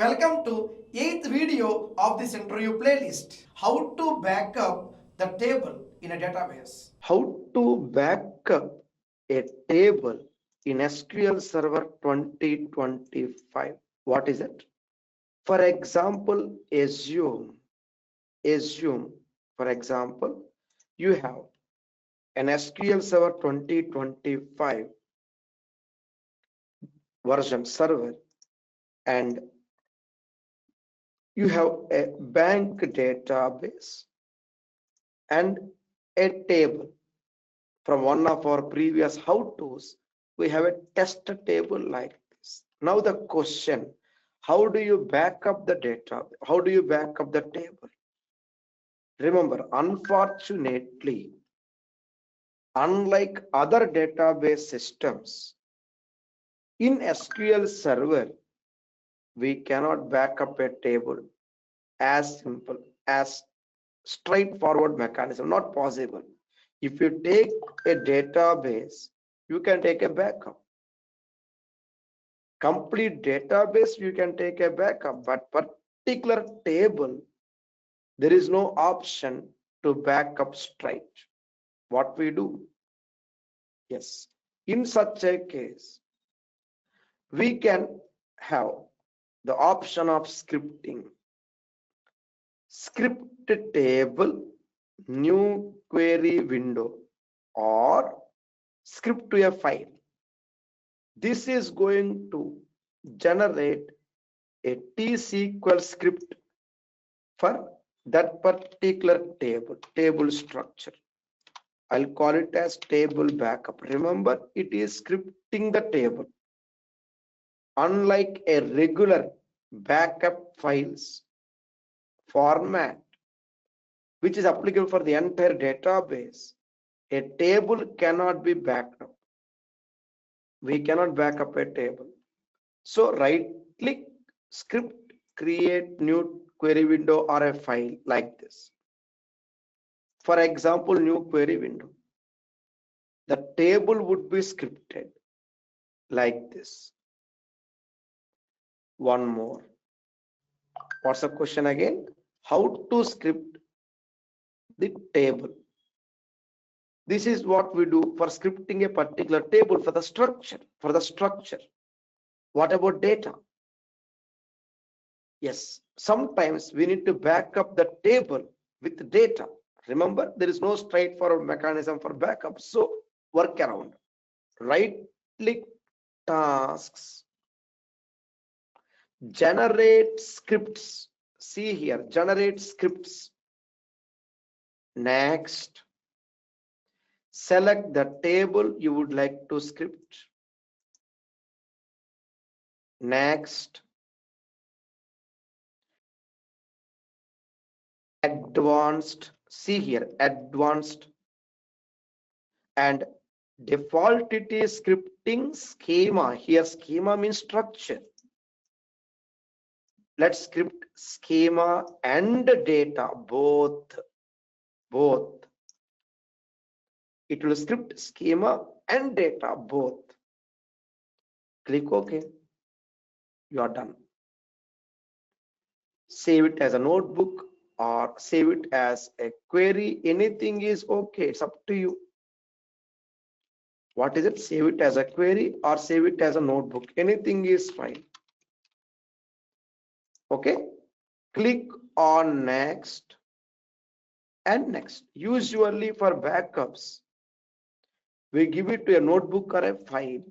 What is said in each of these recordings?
Welcome to 8th video of this interview playlist. How to back up the table in a database. How to back up a table in SQL Server 2025. What is it? For example, assume, for example, you have an SQL Server 2025 version server and you have a bank database and a table. From one of our previous how-tos, we have a test table like this. Now the question, how do you back up the data? How do you back up the table? Remember, unfortunately, unlike other database systems, in SQL Server, we cannot back up a table as simple as straightforward mechanism, not possible. If you take a database, you can take a backup. Complete database, you can take a backup, but particular table, there is no option to back up straight. What we do? Yes, in such a case, we can have the option of scripting. Script table, new query window, or script to a file. This is going to generate a T-SQL script for that particular table structure. I'll call it as table backup. Remember, it is scripting the table. Unlike a regular backup files format, which is applicable for the entire database, a table cannot be backed up. We cannot back up a table. So right click, script, create new query window or a file like this. For example, new query window. The table would be scripted like this. One more. What's the question again? How to script the table. This is what we do for scripting a particular table for the structure. What about data? Yes, sometimes we need to back up the table with data. Remember, there is no straightforward mechanism for backup. So work around. Right click, tasks, generate scripts. See here, generate scripts. Next, select the table you would like to script. Next, advanced, see here, advanced, and default it is scripting schema. Here schema means structure. Let's script schema and data, both. It will script schema and data, both. Click OK. You are done. Save it as a notebook or save it as a query. Anything is okay. It's up to you. What is it? Save it as a query or save it as a notebook. Anything is fine. Okay. Click on next and next. Usually for backups, we give it to a notebook or a file.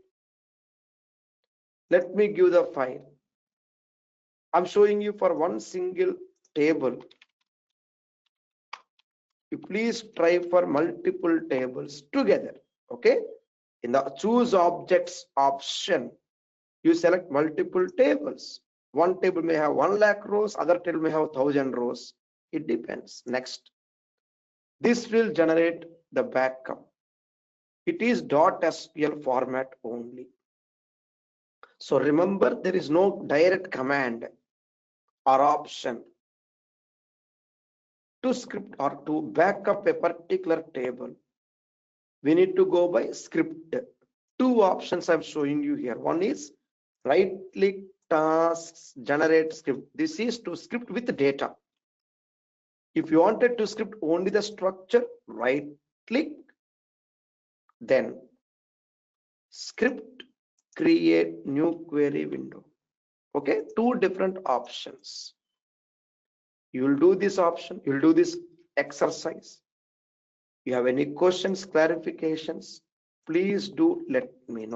Let me give the file. I'm showing you for one single table. You please try for multiple tables together. Okay. In the choose objects option, you select multiple tables. One table may have 1 lakh rows, other table may have 1000 rows. It depends. Next. This will generate the backup. It is .SQL format only. So remember, there is no direct command or option to script or to back up a particular table. We need to go by script. Two options I'm showing you here. One is right click, tasks, generate script. This is to script with data. If you wanted to script only the structure, right click, then script, create new query window. Okay, two different options. You will do this option, you will do this exercise. You have any questions, clarifications, please do let me know.